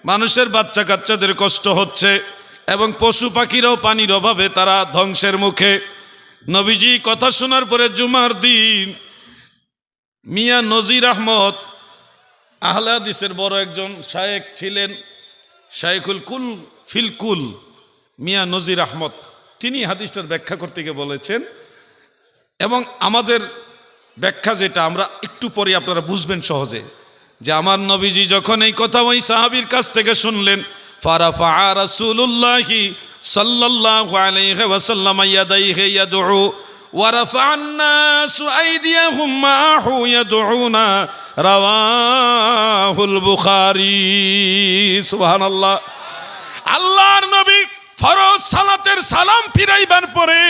মানুষের বাচ্চা কাচ্চাদের কষ্ট হচ্ছে এবং পশু পাখিরাও পানির অভাবে তারা ধ্বংসের মুখে। নবীজি কথা শোনার পরে জুমার দিন মিয়া নজির আহমদ আহলে হাদিসের বড় একজন শায়েখ ছিলেন, শায়েখুল কুল ফিলকুল মিয়া নজির আহমদ, তিনি হাদিসটার ব্যাখ্যা করতে গিয়ে বলেছেন, এবং আমাদের ব্যাখ্যা যেটা আমরা একটু পরে আপনারা বুঝবেন সহজে, যে আমার নবীজি যখন এই কথা ওই সাহাবীর কাছ থেকে শুনলেন, ফারাফা রাসূলুল্লাহি সাল্লাল্লাহু আলাইহি ওয়াসাল্লাম ইয়াদাইহি ইয়াদউ ওয়া রাফা'আন নাসু আইদিয়াহুম মা'হু ইয়াদউনা, রাওয়াহুল বুখারী। সুবহানাল্লাহ। আল্লাহর নবী ফরজ সালাতের সালাম ফিরাইবার পরে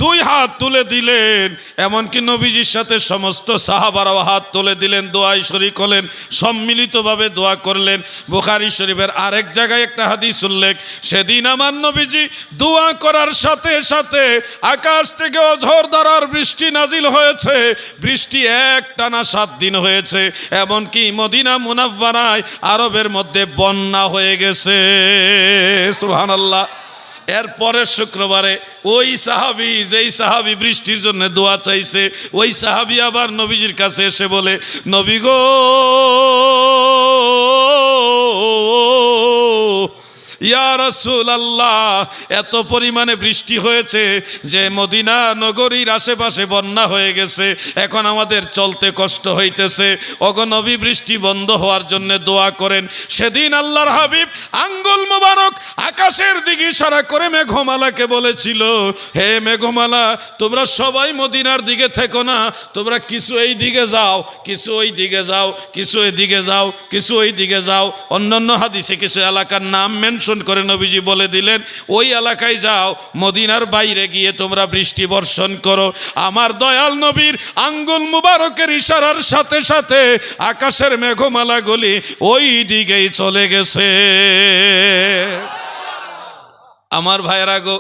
দুই হাত তুলে দিলেন, এমনকি নবীজির সাথে সমস্ত সাহাবারাও হাত তুলে দিলেন, দোয়ায় শরীক হলেন, সম্মিলিতভাবে দোয়া করলেন। বুখারী শরীফের আরেক জায়গায় একটা হাদিস উল্লেখ, সেদিন আমার নবীজি দোয়া করার সাথে সাথে আকাশ থেকে অঝোরধারার বৃষ্টি নাজিল হয়েছে। বৃষ্টি একটানা 7 দিন হয়েছে, এমনকি মদিনা মুনাওয়ারায় আরবের মধ্যে বন্যা হয়ে গেছে। সুবহানাল্লাহ। এরপরের শুক্রবারে ওই সাহাবি, যেই সাহাবি বৃষ্টির জন্য দোয়া চাইছে, ওই সাহাবি আবার নবীজির কাছে এসে বলে, নবী গো, ইয়া রাসূলুল্লাহ, এত পরিমাণে বৃষ্টি হয়েছে যে মদিনা নগরীর আশেপাশে বন্যা হয়ে গেছে, এখন আমাদের চলতে কষ্ট হইতেছে। ওগো নবী, বৃষ্টি বন্ধ হওয়ার জন্য দোয়া করেন। সেদিন আল্লাহর হাবিব আঙ্গুল মোবারক আকাশের দিকে ইশারা করে মেঘমালাকে বলেছিল, হে মেঘমালা, তোমরা সবাই মদিনার দিকে থেকো না, তোমরা কিছু এই দিকে যাও, কিছু ওই দিকে যাও, কিছু এই দিকে যাও, কিছু ওই দিকে যাও। অন্যান্য হাদিসে কিছু এলাকার নাম মেনশন করে নবীজি বলে দিলেন, ওই এলাকায় যাও, মদিনার বাইরে গিয়ে তোমরা বৃষ্টি বর্ষণ করো। আমার দয়াল নবীর আঙ্গুল মুবারকের ইশারার সাথে সাথে আকাশের মেঘমালাগুলি ওই দিকেই চলে গেছে। আমার ভাইয়েরা গো,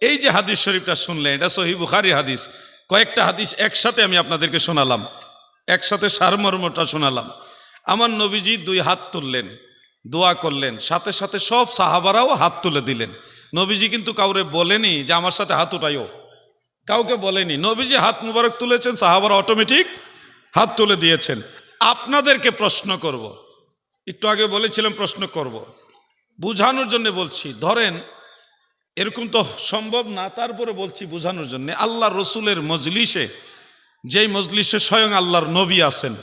এই যে হাদিস শরীফটা শুনলেন, এটা সহিহ বুখারী হাদিস। কয়েকটা হাদিস একসাথে আমি আপনাদেরকে শোনালাম, একসাথে সারমর্মটা শোনালাম। আমার নবীজি 2 হাত তুললেন, দোয়া করলেন, সাথে সাথে সব সাহাবারাও হাত তুলে দিলেন। নবীজি কিন্তু কাউরে বলেনি যে আমার সাথে হাত উঠাইও, কাউকে বলেনি। নবীজি হাত মুবারক তুলেছেন, সাহাবারা অটোমেটিক হাত তুলে দিয়েছেন। আপনাদেরকে প্রশ্ন করব, একটু আগে বলেছিলাম প্রশ্ন করব, বুঝানোর জন্য বলছি। ধরেন এরকম তো সম্ভব না, তারপরে বলছি বুঝানোর জন্য। আল্লাহ রসুলের মজলিসে, যেই মজলিসে স্বয়ং আল্লাহর নবী আছেন,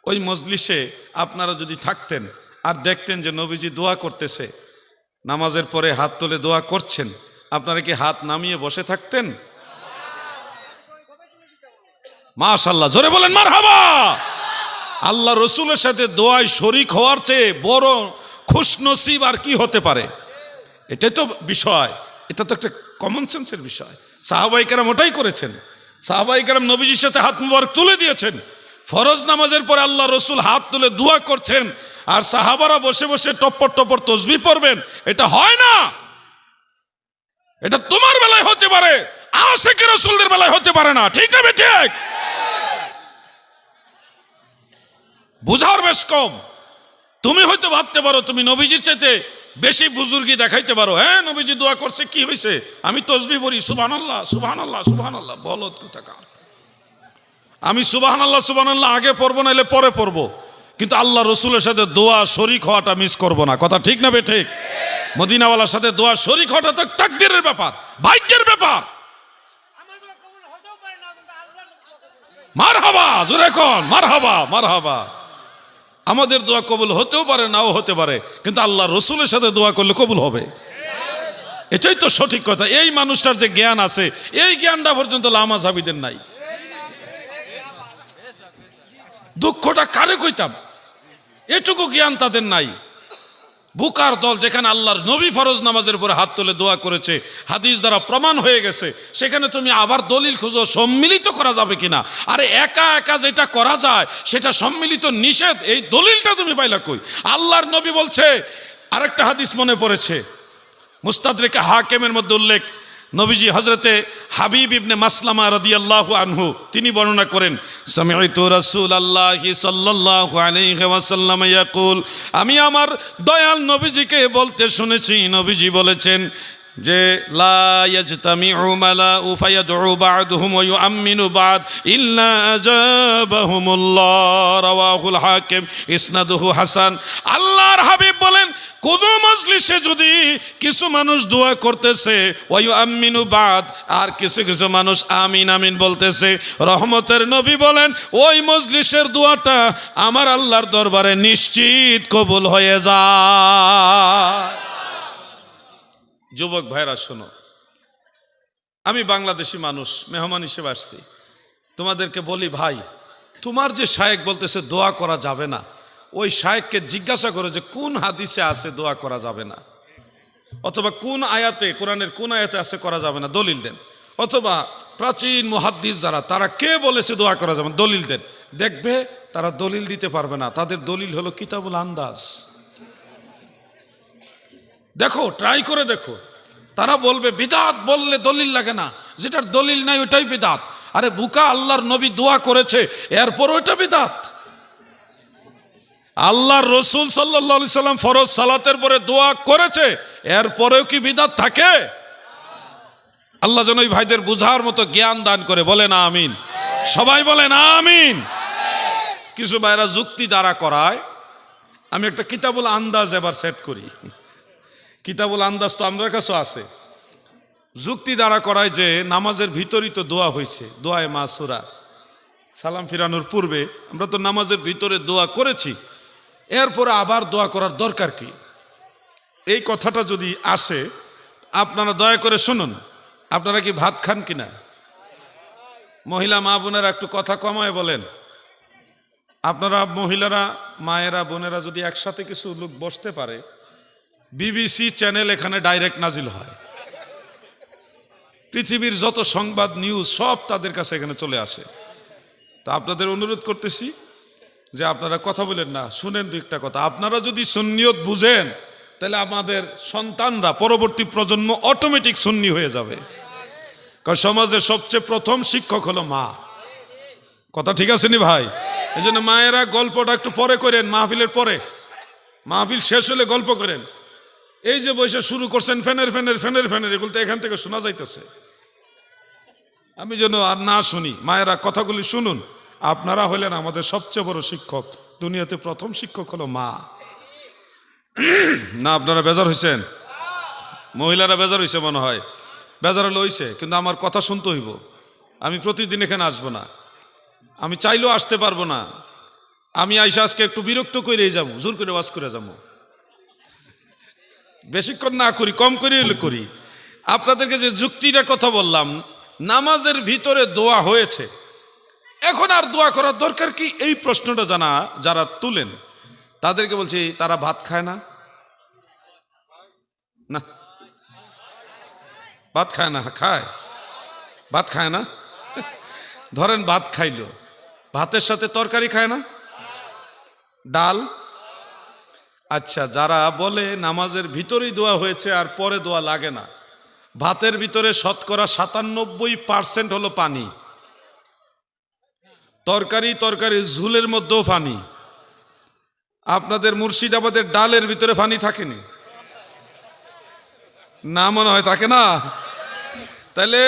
ওই মজলিসে আপনারা যদি থাকতেন আর দেখতেন যে নবীজি দোয়া করতেছে, নামাজের পরে হাত তুলে দোয়া করছেন, আপনারা কি হাত নামিয়ে বসে থাকতেন? মাশাআল্লাহ, জোরে বলেন মারহাবা। আল্লাহ রসুলের সাথে দোয়ায় শরীক হওয়ার চেয়ে বড় খুশনসিব আর কি হতে পারে? এটাই তো বিষয়, এটা তো একটা কমন সেন্সের বিষয়। সাহাবায়ে কেরাম ওটাই করেছেন। সাহাবায়ে কেরাম নবীজির সাথে হাত মুবারক তুলে দিয়েছেন। ফরজ নামাজের পরে আল্লাহ রসুল হাত তুলে দোয়া করছেন, আর সাহাবারা বসে বসে টপ্পর টপ্পর তসবিহ পড়বেন। এটা হয় না। এটা তোমার বেলায় হতে পারে, আশিকে রাসূলদের বেলায় হতে পারে না। ঠিক না ঠিক? বুঝার বেশ কম। তুমি হয়তো ভাবতে পারো তুমি নবীজির চাইতে বেশি বুজুর্গি দেখাইতে পারো। হ্যাঁ, নবীজি দোয়া করছে, কি হয়েছে? আমি তসবিহ পড়ি, সুবহানাল্লাহ সুবহানাল্লাহ সুবহানাল্লাহ। বলদ কোথাকার। আমি সুবহানাল্লাহ সুবহানাল্লাহ আগে পড়বো, নাইলে পরে পড়বো, কিন্তু আল্লাহ রসুলের সাথে দোয়া শরীক হওয়াটা মিস করবো না। কথা ঠিক না বে ঠিক? মদিনাওয়ালার সাথে দোয়া শরীক হওয়াটা তো তাকদীরের ব্যাপার, ভাগ্যের ব্যাপার। মারহাবা, জোরে কোন মারহাবা মারহাবা। আমাদের দোয়া কবুল হতেও পারে, নাও হতে পারে, কিন্তু আল্লাহ রসুলের সাথে দোয়া করলে কবুল হবে। এটাই তো সঠিক কথা। এই মানুষটার যে জ্ঞান আছে, এই জ্ঞানটা পর্যন্ত লামা সাহাবীদের নাই। দুঃখটা কারে কইতাম, এটুকু জ্ঞান তাদের নাই। বুকার দল, যেখানে আল্লাহর নবী ফরজ নামাজের উপরে হাত তুলে দোয়া করেছে, হাদিস দ্বারা প্রমাণ হয়ে গেছে, সেখানে তুমি আবার দলিল খুঁজো সম্মিলিত করা যাবে কিনা। আরে একা একা যেটা করা যায় সেটা সম্মিলিত নিষেধ, এই দলিলটা তুমি পাইলা কই? আল্লাহর নবী বলছে, আরেকটা হাদিস মনে পড়েছে, মুস্তাদরিকে হাকিমের মধ্যে উল্লেখ, নবীজি হযরতে হাবিব ইবনে মাসলামা রাদিয়াল্লাহু আনহু তিনি বর্ণনা করেন, সামি'তু রাসূলুল্লাহি সাল্লাল্লাহু আলাইহি ওয়াসাল্লাম ইয়াকুল, আমি আমার দয়াল নবীজিকে বলতে শুনেছি, নবীজি বলেছেন যে লা ইয়াজতামিউ মালাউ ফায়াদউ বা'দুহুম ওয়া ইউআমিনু বা'দ ইল্লা আজাবাহুমুল্লাহ, রাওয়াহুল হাকিম, ইসনাদুহু হাসান। আল্লাহর হাবিব বলেন, কোন মজলিসে যদি কিছু মানুষ দোয়া করতেছে ওয়া ইউআমিনু বা'দ, আর কিছু কিছু মানুষ আমিন আমিন বলতেছে, রহমতের নবী বলেন ওই মজলিসের দোয়াটা আমার আল্লাহর দরবারে নিশ্চিত কবুল হয়ে যায়। যুবক ভাইরা শোনো, আমি বাংলাদেশি মানুষ, মেহমান হিসেবে আসছি, তোমাদেরকে বলি ভাই, তোমার যে শায়েখ বলতেছে দোয়া করা যাবে না, ওই শায়েখকে জিজ্ঞাসা করো যে কোন হাদিসে আছে দোয়া করা যাবে না, অথবা কোন আয়াতে, কোরআনের কোন আয়াতে আছে করা যাবে না, দলিল দেন। অথবা প্রাচীন মুহাদ্দিস যারা, তারা কে বলেছে দোয়া করা যাবে না, দলিল দেন। দেখবে তারা দলিল দিতে পারবে না, তাদের দলিল হলো কিতাবুল আন্দাজ। দেখো, ট্রাই করে দেখো, তারা বলবে বিদআত বললে দলিল লাগে না, যেটার দলিল নাই ওটাই বিদআত। আরে বুকা, আল্লাহর নবী দোয়া করেছে, এরপর ওটা বিদআত। আল্লাহর রাসূল সাল্লাল্লাহু আলাইহি সাল্লাম ফরজ সালাতের পরে দোয়া করেছে, এরপরেও কি বিদআত থাকে? আল্লাহ যেন ওই ভাইদের বুঝার মতো জ্ঞান দান করে, বলেন আমিন। সবাই বলেন আমিন। কিছু ভাইরা যুক্তি দ্বারা করায়, আমি একটা কিতাবুল আন্দাজ এবার সেট করি। কিতাবুল আন্দাজ তো আমাদের কাছেও আছে। যুক্তি দ্বারা করায় যে নামাজের ভিতরই তো দোয়া হয়েছে, দোয়ায়ে মাসুরা, সালাম ফিরানোর পূর্বে আমরা তো নামাজের ভিতরে দোয়া করেছি, এরপরে আবার দোয়া করার দরকার কি? এই কথাটা যদি আসে, আপনারা দয়া করে শুনুন। আপনারা কি ভাত খান কিনা? মহিলা মা বোনেরা একটু কথা কমায় বলেন। আপনারা মহিলারা, মায়েরা, বোনেরা যদি একসাথে কিছু লোক বসতে পারে, বিবিসি চ্যানেল এখানে ডাইরেক্ট নাজিল হয়, পৃথিবীর যত সংবাদ নিউজ সব তাদের কাছে এখানে চলে আসে। তা আপনাদের অনুরোধ করতেছি যে আপনারা কথা বলেন না, শুনেন দু একটা কথা। আপনারা যদি সুন্নিয়ত বুঝেন, তাহলে আমাদের সন্তানরা, পরবর্তী প্রজন্ম অটোমেটিক সুন্নি হয়ে যাবে। কারণ সমাজের সবচেয়ে প্রথম শিক্ষক হলো মা। কথা ঠিক আছে নি ভাই? এই জন্য মায়েরা গল্পটা একটু পরে করেন, মাহফিলের পরে। মাহফিল শেষ হলে গল্প করেন। এই যে বৈশা শুরু করছেন ফেনের ফেনের ফেনের ফেনের, এগুলো তো এখান থেকে শোনা যাইতেছে। আমি যেন আর না শুনি। মায়েরা কথাগুলি শুনুন। আপনারা হলেন আমাদের সবচেয়ে বড় শিক্ষক। দুনিয়াতে প্রথম শিক্ষক হলো মা। না আপনারা বেজার হয়েছেন? মহিলারা বেজার হয়েছে মনে হয়। বেজার হলে হইছে, কিন্তু আমার কথা শুনতে হইব। আমি প্রতিদিন এখানে আসবো না, আমি চাইলেও আসতে পারবো না। আমি আইসা আজকে একটু বিরক্ত করেই যাবো, জোর করে ওয়াজ করে যাবো। বেশিক্ষণ না করি, কম করে করি। আপনাদেরকে যে যুক্তিটার কথা বললাম, নামাজের ভিতরে দোয়া হয়েছে, এখন আর দোয়া করার দরকার কি? এই প্রশ্নটা যারা তুলেন, তাদেরকে বলছি তারা ভাত খায় না? না, ভাত খায় না? খায়, ভাত খায় না? ধরেন ভাত খাইলো, ভাতের সাথে তরকারি খায় না? ডাল? আচ্ছা, যারা বলে নামাজের ভিতরেই দোয়া হয়েছে আর পরে দোয়া লাগে না, ভাতের ভিতরে শতকরা 97% হলো পানি। তরকারি ঝুলের মধ্যেও পানি। আপনাদের মুর্শিদাবাদের ডালের ভিতরে পানি থাকেনি? না, মনে হয় থাকে না। তাহলে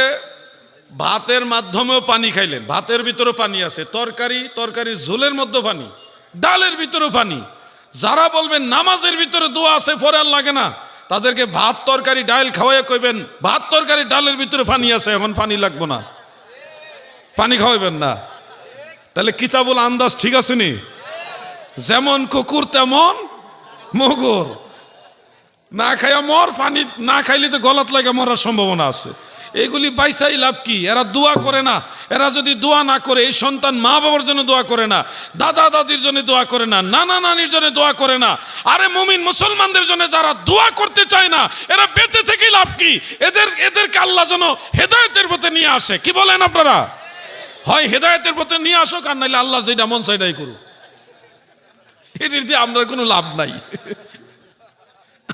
ভাতের মাধ্যমেও পানি খাইলেন, ভাতের ভিতরেও পানি আছে, তরকারি ঝোলের মধ্যে পানি, ডালের ভিতরেও পানি। যারা বলবেন নামাজের ভিতরে দোয়া আছে পরে আর লাগে না, তাদেরকে ভাত তরকারি ডাল খাওয়াইয়া কইবেন ভাত তরকারি ডালের ভিতরে পানি আছে, এখন পানি লাগবো না, পানি খাওয়াইবেন না। তাহলে কিতাবুল আন্দাজ ঠিক আছে নি? যেমন কুকুর তেমন মগর, না খাইয়া মর, পানি না খাইলে তো গলাত লাগে মরার সম্ভাবনা আছে। এগুলি বাইসাই লাভ কি? এরা দোয়া করে না। এরা যদি দোয়া না করে, এই সন্তান মা বাবার জন্য দোয়া করে না, দাদা দাদির জন্য দোয়া করে না, নানা নানির জন্য দোয়া করে না। আরে মুমিন মুসলমানদের জন্য যারা দোয়া করতে চায় না, এরা বেঁচে থেকে লাভ কি? এদেরকে আল্লাহ যেন হেদায়েতের পথে নিয়ে আসে। কি বলেন আপনারা? হয় হেদায়েতের পথে নিয়ে আসুক, আর নাইলে আল্লাহ যেটা মন সেটাই করুক। এটির দিয়ে আমরা কোনো লাভ নাই।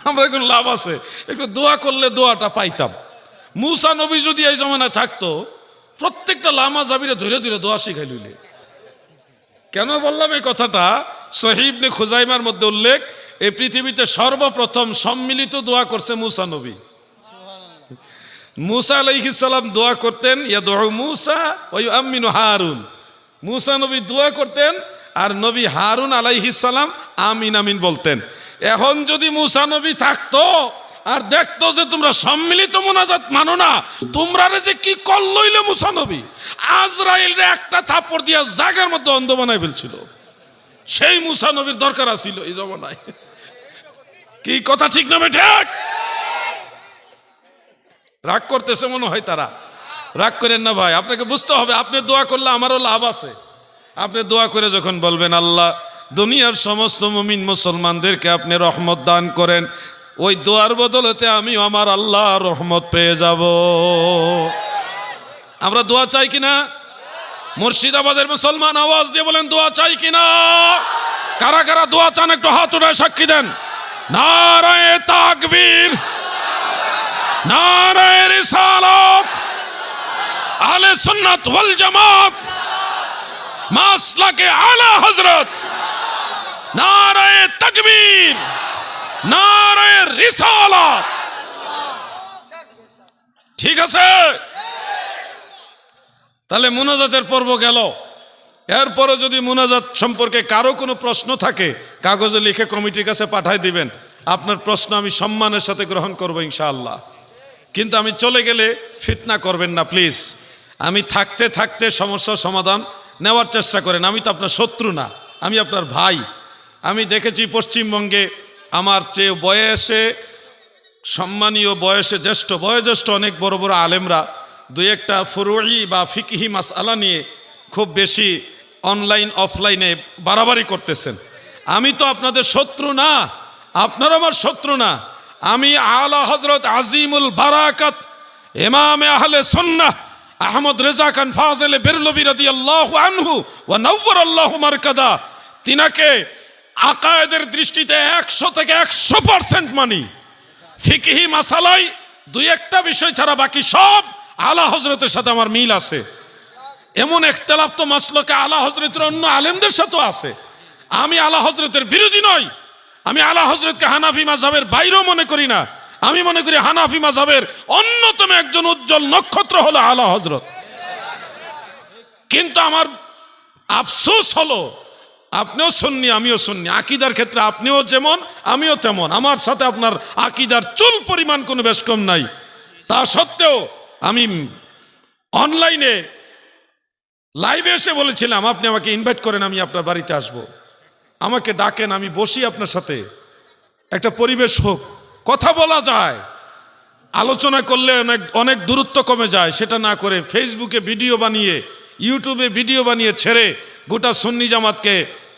আমরা কোনো লাভ আছে? একটু দোয়া করলে দোয়াটা পাইতাম। মুসা নবী যদি এই জমানায় থাকতো, প্রত্যেকটা লামা জাবিরে ধীরে ধীরে দোয়া শিখাই লইলে। কেন বললাম এই কথাটা? সহিহ ইবনে খুজাইমার মধ্যে উল্লেখ, এই পৃথিবীতে সর্বপ্রথম সম্মিলিত দোয়া করছে মুসা নবী। মুসা আলাইহিস সালাম দোয়া করতেন, ইয়াদউ মুসা ওয়া ইউআমিনু হারুন। মুসা নবী দোয়া করতেন আর নবী হারুন আলাইহিস সালাম আমিন আমিন বলতেন। এখন যদি মুসা নবী থাকতো আর দেখতো যে তোমরা সম্মিলিত মোনাজাত মানো না, তোমরা যে কি করলইলে মুসা নবী, আজরাইলরে একটা থাপ্পড় দিয়া জায়গার মধ্যে অন্ধ বানাই ফেলছিল। সেই মুসা নবীর দরকার আছিল এই জমানায়। কি কথা ঠিক না ঠিক? রাগ করতেছে মনে হয় তারা। রাগ করেন না ভাই, আপনাকে বুঝতে হবে আপনি দোয়া করলে আমারও লাভ আছে। আপনি দোয়া করে যখন বলবেন আল্লাহ দুনিয়ার সমস্ত মুমিন মুসলমানদেরকে আপনি রহমত দান করেন, ওই দোয়ার বদলেতে আমি আমার আল্লাহ রহমত পেয়ে যাব। আমরা দোয়া চাই কিনা? মুর্শিদাবাদের মুসলমান আওয়াজ দিয়ে বলেন দোয়া চাই কিনা? কারা কারা দোয়া চান একটু হাত উঠায় সাক্ষী দেন। নারায়ে তাকবীর, নারায়ে রিসালাত, আহলে সুন্নাত ওয়াল জামাত, মাসলাকে আলা হযরত, নারায়ে তাকবীর, নারায়ে রিসালাত। ঠিক আছে, তাহলে মুনাজাতের পর্ব গেল। এরপরে যদি মুনাজাত সম্পর্কে কারো কোনো প্রশ্ন থাকে কাগজে লিখে কমিটির কাছে পাঠাই দিবেন। আপনার প্রশ্ন আমি সম্মানের সাথে গ্রহণ করব ইনশাআল্লাহ। কিন্তু আমি চলে গেলে ফিতনা করবেন না প্লিজ। আমি থাকতে থাকতে সমস্যার সমাধান নেওয়ার চেষ্টা করেন। আমি তো আপনার শত্রু না, আমি আপনার ভাই। আমি দেখেছি পশ্চিমবঙ্গে আমার চেয়ে বয়সে সম্মানীয়, বয়সে জ্যেষ্ঠ, বয়োজ্যেষ্ঠ অনেক বড় বড় আলেমরা দুই একটা ফুরুই বা ফিকহি মাসআলা নিয়ে খুব বেশি অনলাইন অফলাইনে বাড়াবাড়ি করতেছেন। আমি তো আপনাদের শত্রু না, আপনারা আমার শত্রু না। আমি আলা হযরত আজিমুল বারাকাত ইমামে আহলে সুন্নাহ আহমদ রেজা খান ফাজেলে বেরলভী রাদিয়াল্লাহু আনহু ওয়া নাওয়ারাল্লাহু মারকাদা, তিনাকে আকায়েদের দৃষ্টিতে 100 থেকে 100% মানি। ফিকহি মাসালাই দুই একটা বিষয় ছাড়া বাকি সব আলা হযরতের সাথে আমার মিল আছে। এমন ইখতিলাফ তো মাসলকে আলা হযরতের অন্য আলেমদের সাথেও আছে। আমি আলা হযরতের বিরোধী নই। আমি আলা হযরতকে হানাফি মাযহাবের বাইরেও মনে করি না। আমি মনে করি হানাফি মাযহাবের অন্যতম একজন উজ্জ্বল নক্ষত্র হলো আলা হযরত। কিন্তু আমার আফসোস হলো আপনিও সুন্নি আমিও সুন্নি, আকীদার ক্ষেত্রে আপনিও যেমন আমিও তেমন, আমার সাথে আপনার আকীদার চুল পরিমাণ কোনো বেশ কম নাই। তা সত্ত্বেও আমি অনলাইনে লাইভে এসে বলেছিলাম আপনি আমাকে ইনভাইট করেন, আমি আপনার বাড়িতে আসব, আমাকে ডাকেন, আমি বসি আপনার সাথে, একটা পরিবেশ হোক, কথা বলা যায়, আলোচনা করলে অনেক দূরত্ব কমে যায়। সেটা না করে ফেসবুকে ভিডিও বানিয়ে, ইউটিউবে ভিডিও বানিয়ে ছেড়ে গোটা সুন্নি জামাতকে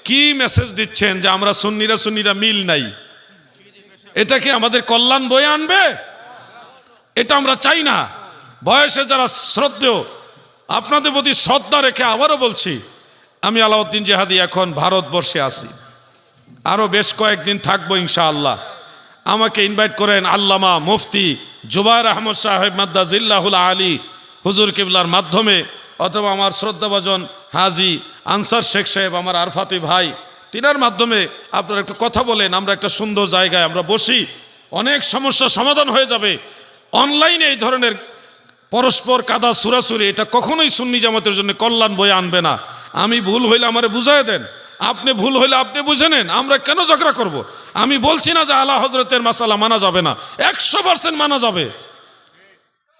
কি মেসেজ দিচ্ছেন যে আমরা সুন্নিরা মিল নাই। এটা কি আমাদের কল্যাণ বয়ে আনবে? এটা আমরা চাই না। বয়সে যারা শ্রদ্ধেয়, আপনাদের প্রতি শ্রদ্ধা রেখে আবারও বলছি, আমি আলাউদ্দিন জিহাদি এখন ভারতবর্ষে আছি, আরও বেশ কয়েকদিন থাকবো ইনশাআল্লাহ। আমাকে ইনভাইট করেন আল্লামা মুফতি জুবায়ের আহমদ সাহেব মাদ্দাজিল্লাহুল আলী হুজুর কিবলার মাধ্যমে, অথবা আমার শ্রদ্ধাভাজন হাজি আনসার শেখ সাহেব, আমার আরফাতি ভাই, তিনার মাধ্যমে আপনারা একটু কথা বলেন, আমরা একটা সুন্দর জায়গায় আমরা বসি, অনেক সমস্যার সমাধান হয়ে যাবে। অনলাইনে এই ধরনের পরস্পর কাদা সুরাসুরি এটা কখনোই সুন্নি জামাতের জন্য কল্যাণ বয়ে আনবে না। আমি ভুল হইলে আমারে বুঝাই দেন, আপনি ভুল হইলে আপনি বুঝে নেন, আমরা কেন ঝগড়া করব? আমি বলছি না যে আলা হযরতের মাসালা মানা যাবে না, 100% মানা যাবে।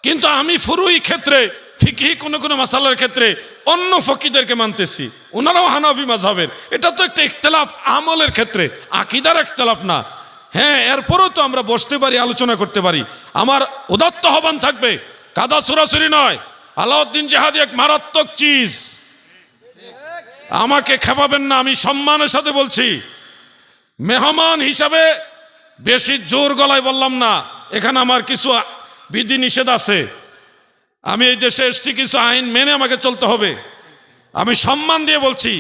কিন্তু আমি ফুরুই ক্ষেত্রে, ফিকহি কোনো মাসালার ক্ষেত্রে অন্য ফকিদেরকে মানতেছি, ওনারাও হানাফি মাযহাবের। এটা তো একটা ইখতিলাফ আমলের ক্ষেত্রে, আকীদার ইখতিলাফ না। হ্যাঁ, এরপরেও তো আমরা বসতে পারি, আলোচনা করতে পারি। আমার উদাত্ত আহ্বান থাকবে, কাদা সুরাসুরি নয়। আলাউদ্দিন জিহাদি এক মারাত্মক চিজ, আমাকে খেপাবেন না, আমি সম্মানের সাথে বলছি। মেহমান হিসাবে বেশি জোর গলায় বললাম না, এখানে আমার কিছু বিধি নিষেধ আছে। আমি এই দেশে এসেছি, কিছু আইন মেনে আমাকে চলতে হবে। আমি সম্মান দিয়ে বলছি,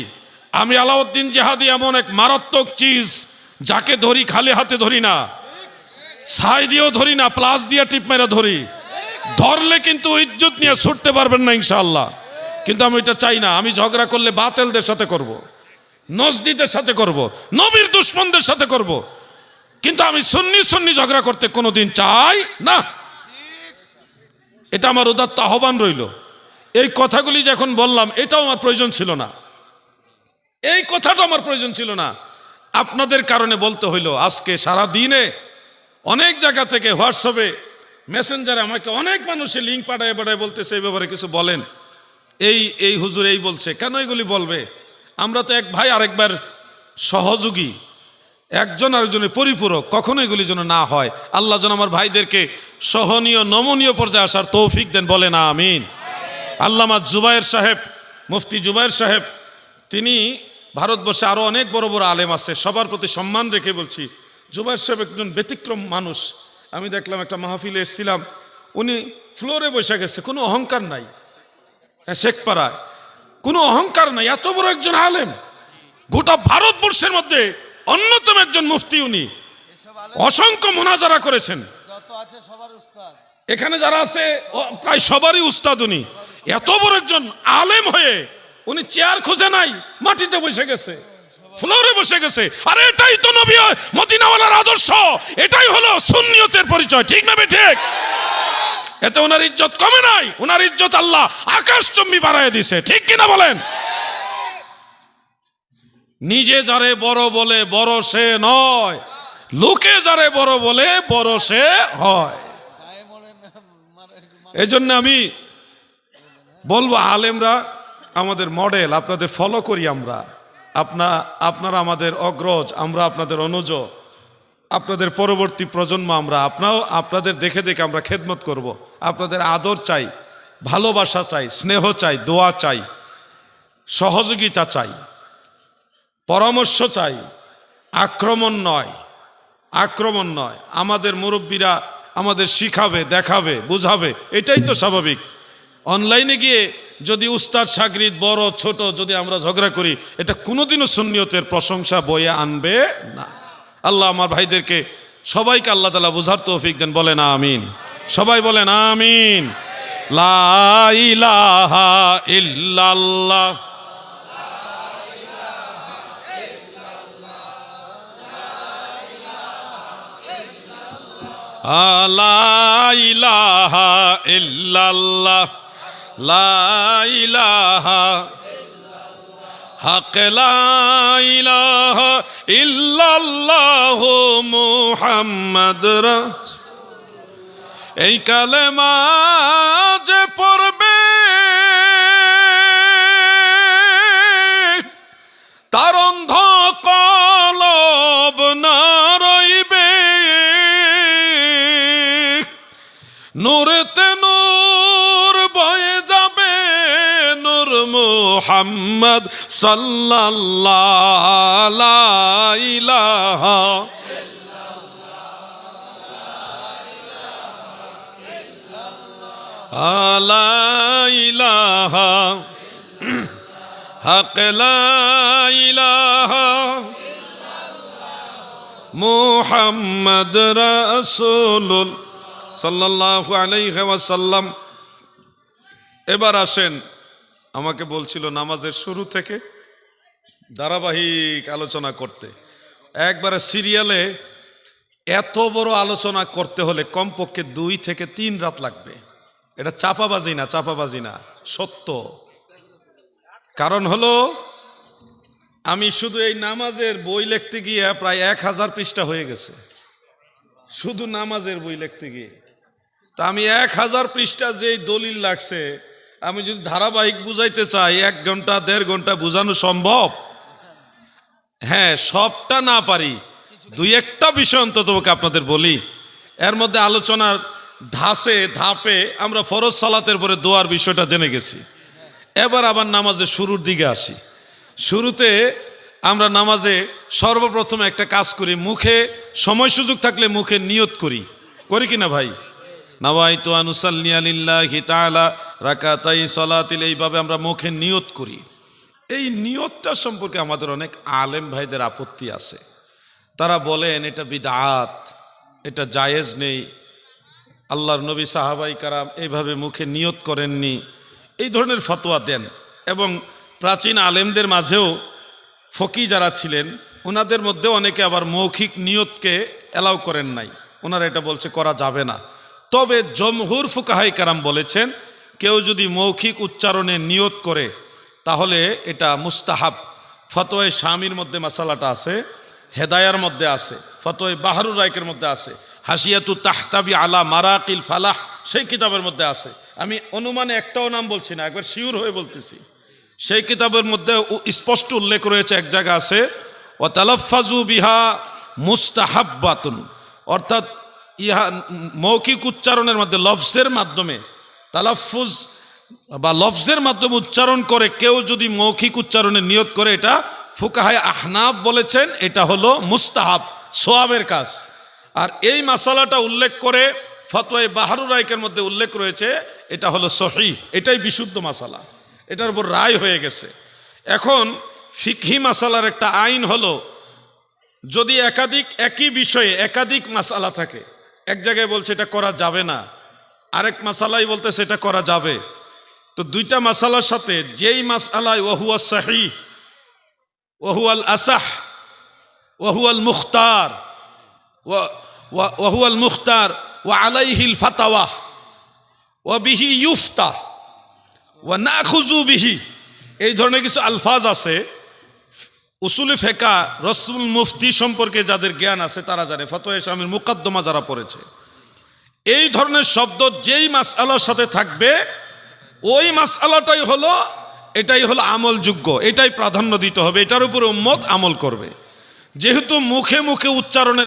আমি আলাউদ্দিন জিহাদি এমন এক মারাত্মক চিজ, যাকে ধরি খালি হাতে ধরি না, ছাই দিয়েও ধরি না, প্লাস দিয়ে টিপ মেরে ধরি। ধরলে কিন্তু ইজ্জত নিয়ে ছুটতে পারবেন না ইনশাআল্লাহ। কিন্তু আমি এটা চাই না। আমি ঝগড়া করলে বাতিলদের সাথে করব, নজদিদের সাথে করব, নবীর দুশমনদের সাথে করব, কিন্তু আমি সুন্নি সুন্নি ঝগড়া করতে কোনোদিন চাই না। এটা আমার উদাত্ত আহ্বান রইল। এই কথাগুলি যখন বললাম, এটাও আমার প্রয়োজন ছিল না, এই কথাটা আমার প্রয়োজন ছিল না, আপনাদের কারণে বলতে হইলো। আজকে সারা দিনে অনেক জায়গা থেকে হোয়াটসঅ্যাপে, মেসেঞ্জারে আমাকে অনেক মানুষের লিঙ্ক পাঠায় বলতেছে এই ব্যাপারে কিছু বলেন, এই হুজুর এই বলছে। কেন এগুলি বলবে? আমরা তো এক ভাই আরেকবার সহযোগী, একজন আরেকজনের পরিপূরক। কখনো এগুলি যেন না হয়। আল্লাহ যেন আমার ভাইদেরকে সহনীয় নমনীয় পর্যায়ে আসার তৌফিক দেন, বলেন আমিন। আল্লামা জুবায়ের সাহেব, মুফতি জুবায়ের সাহেব, তিনি ভারতবর্ষে আরও অনেক বড় বড় আলেম আছে, সবার প্রতি সম্মান রেখে বলছি, জুবায়ের সাহেব একজন ব্যতিক্রম মানুষ। আমি দেখলাম একটা মাহফিলে এসেছিলাম, উনি ফ্লোরে বসে গেছে, কোনো অহংকার নাই। শেখপাড়ায় কোনো অহংকার নাই, এত বড় একজন আলেম, গোটা ভারতবর্ষের মধ্যে অন্যতম একজন মুফতি। উনি অসংখ্য মুনাজারা করেছেন, এখানে যারা আছে প্রায় সবারই উস্তাদ। উনি এত বড় একজন আলেম হয়ে উনি চেয়ার খুঁজে নাই, মাটিতে বসে গেছে, ফ্লোরে বসে গেছে। আর এটাই তো নবী মদিনাওয়ালার আদর্শ, এটাই হলো সুন্নিয়তের পরিচয়, ঠিক না ঠিক? এতে ওনার ইজ্জত কমে নাই, ওনার ইজ্জত আল্লাহ আকাশচুম্বী বাড়ায় দিছে, ঠিক কিনা বলেন? নিজে যারে বড় বলে বড় সে নয়, লোকে যারে বড় বলে বড় সে হয়। এই জন্য আমি বলবো, আলেমরা আমাদের মডেল, আপনাদের ফলো করি আমরা। আপনারা আমাদের অগ্রজ, আমরা আপনাদের অনুজ, আপনাদের পরবর্তী প্রজন্ম। আমরা আপনাদের দেখে দেখে আমরা খেদমত করব। আপনাদের আদর চাই, ভালোবাসা চাই, স্নেহ চাই, দোয়া চাই, সহযোগিতা চাই, পরামর্শ চাই, আক্রমণ নয়, আক্রমণ নয়। আমাদের মুরব্বীরা আমাদের শিখাবে, দেখাবে, বুঝাবে, এটাই তো স্বাভাবিক। অনলাইনে গিয়ে যদি উস্তাদ শাগরিদ বড় ছোট যদি আমরা ঝগড়া করি, এটা কোনোদিনও সুন্নিয়তের প্রশংসা বয়ে আনবে না। আল্লাহ আমার ভাইদেরকে সবাইকে আল্লাহ তাআলা বুঝার তৌফিক দেন, বলেন আমিন। সবাই বলেন আমিন। লা ইলাহা ইল্লাল্লাহ, লা ইলাহা ইল্লাল্লাহ, লা ইলাহা হক, লা ইলাহা ইল্লাল্লাহু মুহাম্মাদ রাসূল। এই কালেমা যে পড়বে তার অন্ধ কলব না রইবে, নূরেতে নূর বয়ে যাবে, নূর মুহাম্মদ সাল্লাল্লাহু লা ইলাহা লা ইলাহা হক, লা ইলাহা মুহাম্মদ রাসূলুল্লাহ সাল্লাল্লাহু আলাইহি ওয়াসাল্লাম। এবার আসেন, আমাকে বলছিল নামাজের শুরু থেকে ধারাবাহিক আলোচনা করতে, একবারে সিরিয়ালে এত বড় আলোচনা করতে হলে কমপক্ষে 2 থেকে 3 রাত লাগবে। এটা চাপাবাজি না, চাপাবাজি না, সত্য। কারণ হলো আমি শুধু এই নামাজের বই লিখতে গিয়ে প্রায় 1000 পৃষ্ঠা হয়ে গেছে, শুধু নামাজের বই লিখতে গিয়ে। তা আমি 1000 পৃষ্ঠা যেই দলিল লাগছে, আমি যদি ধারাবাহিক বুঝাইতে চাই 1 ঘন্টা 1.5 ঘন্টা বুঝানো সম্ভব? হ্যাঁ, সবটা না পারি, 2-1টা বিষয় অন্তত আপনাদের বলি। এর মধ্যে আলোচনার ধাপে আমরা ফরজ সালাতের পরে দোয়ার বিষয়টা জেনে গেছি। এবার আবার নামাজের শুরুর দিকে আসি। শুরুতে আমরা নামাজে সর্বপ্রথম একটা কাজ করি, মুখে সময় সুযোগ থাকলে মুখে নিয়ত করি কিনা ভাই? নাওয়াইতু আন উসাল্লি লিল্লাহি তাআলা রাকাতাই সালাতিল, এইভাবে আমরা মুখে নিয়ত করি। এই নিয়তটা সম্পর্কে আমাদের অনেক আলেম ভাইদের আপত্তি আছে। তারা বলেন এটা বিদআত, এটা জায়েজ নেই। আল্লাহর নবী সাহাবাই কারাম এইভাবে মুখে নিয়ত করেননি, এই ধরনের ফতোয়া দেন। এবং প্রাচীন আলেমদের মাঝেও ফকি যারা ছিলেন ওনাদের মধ্যে অনেকে আবার মৌখিক নিয়তকে অ্যালাউ করেন নাই, ওনারা এটা বলছে করা যাবে না। তবে জমহুর ফুকাহাই কারাম বলেছেন কেউ যদি মৌখিক উচ্চারণে নিয়ত করে তাহলে এটা মুস্তাহাব। ফতোয়ায়ে শামির মধ্যে মাসালাটা আছে, হেদায়ার মধ্যে আছে, ফতোয়ায়ে বাহরুর রায়কের মধ্যে আছে, হাসিয়াতু তাহতাবি আলা মারাকিল ফালাহ সেই কিতাবের মধ্যে আছে। আমি অনুমানে একটাও নাম বলছি না, একবার শিওর হয়ে বলতেছি। সেই কিতাবের মধ্যে স্পষ্ট উল্লেখ রয়েছে, এক জায়গা আছে ও তালাফাজু বিহা মুস্তাহাব্বাতুন, অর্থাৎ ইহা মৌখিক উচ্চারণের মধ্যে লফজের মাধ্যমে তালাফুজ বা লফজের মাধ্যমে উচ্চারণ করে কেউ যদি মৌখিক উচ্চারণের নিয়ত করে, এটা ফুকাহায়ে আহনাফ বলেছেন এটা হলো মুস্তাহাব, সোয়াবের কাজ। আর এই মাসালাটা উল্লেখ করে ফতোয়ায়ে বাহরুর রায়কের মধ্যে উল্লেখ রয়েছে এটা হলো সহিহ, এটাই বিশুদ্ধ মাসালা, এটার উপর রায় হয়ে গেছে। এখন ফিকহি মাসালার একটা আইন হলো যদি একই বিষয়ে একাধিক মাসালা থাকে, এক জায়গায় বলছে এটা করা যাবে না, আরেক মাসালাই বলতেছে এটা করা যাবে, তো দুইটা মাসালার সাথে যেই মাসালায় ওহুয়া সহিহ ওহুয়াল আসাহ ওহুয়াল মুখতার ওহুয়াল মুখতার ওয়া আলাইহিল ফাতাওয়া ওয়া বিহি ইউফতা ওয়া নাখুযু বিহি, এই ধরনের কিছু আলফাজ আছে। উসুলে ফিকহ রসুল মুফতি সম্পর্কে যাদের জ্ঞান আছে তারা জানে, ফতোয়ায়ে শামির মুকদ্দমা যারা পড়েছে, এই ধরনের শব্দ যেই মাসআলার সাথে থাকবে ওই মাসআলাটাই হলো, এটাই হলো আমলযোগ্য, এটাই প্রাধান্য দিতে হবে, এটার উপরে উম্মত আমল করবে। যেহেতু মুখে মুখে উচ্চারণের